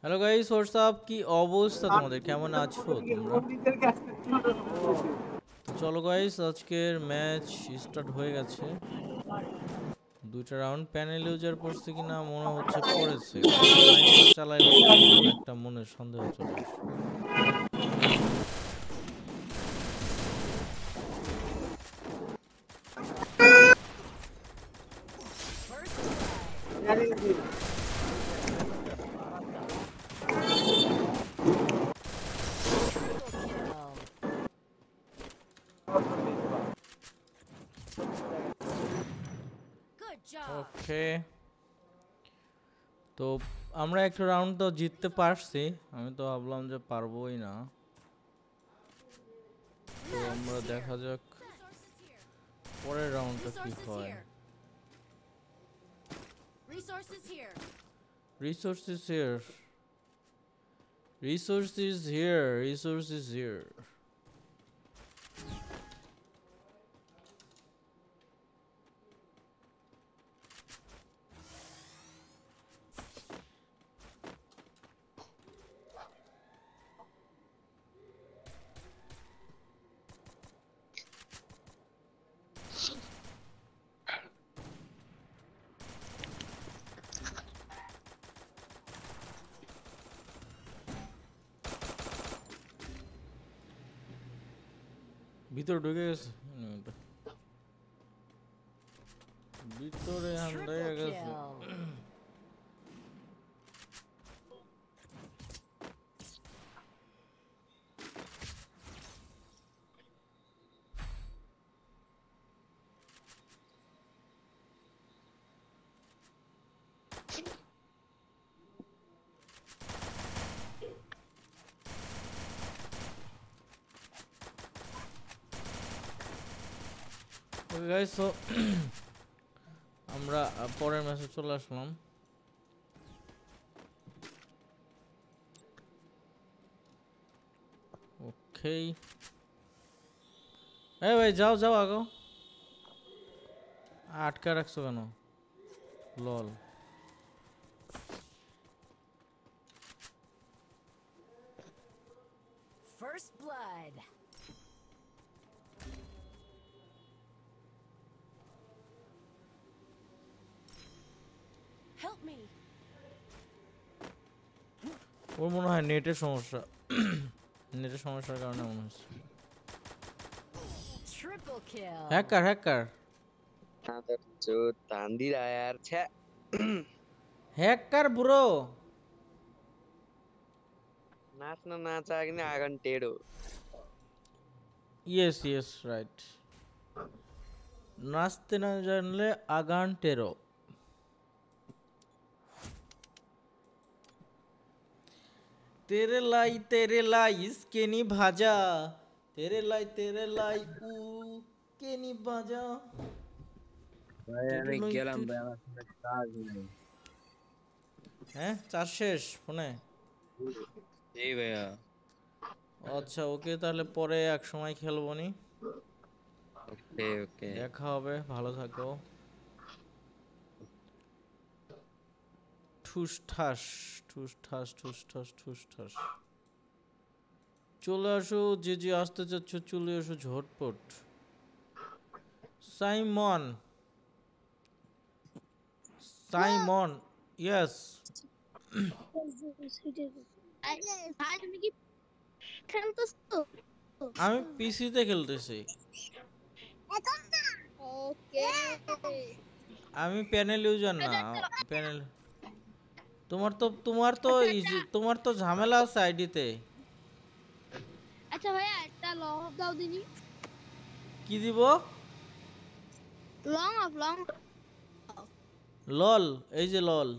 Hello guys, WhatsApp, কি অবস্থা তোমাদের? কেমন আছো তোমরা? তো চলো গাইস, আজকের ম্যাচ স্টার্ট হয়ে গেছে। দুইটা রাউন্ড প্যানেল ইউজার পড়ছে কিনা মনে হচ্ছে পড়েছে, কারণ স্নাইপার চালাইলো তো এই জন্য একটা মনে সন্দেহ চলে আসে। ওকে, তো আমরা একটা রাউন্ড তো জিততে পারছি। আমি তো ভাবলাম যে পারবোই না, তো আমরা দেখা যাক পরের রাউন্ডটা কি হয়। Resources here. Resources here. Resources here. ভিতরে ঢুকে গেছে, ভিতরে হান্দায় গেছে। ওকে গাইস, সো আমরা পরের ম্যাচে চলে আসলাম। ওকে, এই ভাই যাও যাও আগো, আটকা রাখছো কেন? লল, First blood. Help me. ওর মনে হয় নেটের সমস্যা, নেটের সমস্যার কারণে মনে হচ্ছে। Triple kill. হ্যাকার হ্যাকার जो तांदी रहा यार छे হ্যাকার ব্রো। नाचना नाचा कि नहीं आगन टेढ़ो ইয়েস ইয়েস রাইট, নাচতে না জানলে আগান টেরো। तेरे लाई इसके नी भाजा, तेरे लाई ऊ के नी भाजा। अरे गेलम बेला चार्ज नहीं হ্যাঁ, চার শেষ ফোনে। जी भैया আচ্ছা ওকে, তাহলে পরে এক সময় খেলবো নি। ओके ओके দেখা হবে, ভালো থাকো। ঠুস ঠাস ঠুস ঠাস ঠুস ঠাস ঠুস ঠাস। চলে আসো, যে যে আসতে চাচ্ছ চলে আসো ঝটপট। Simon, Simon, yes. আমি পিসিতে খেলতেছি, আমি প্যানেল ইউজার না। প্যানেল তোমার তো ঝামেলা আছে আইডিতে। আচ্ছা ভাইয়া একটা লং অফ দাও দিনি। কি দিব? Long of long. লল, এই যে লল।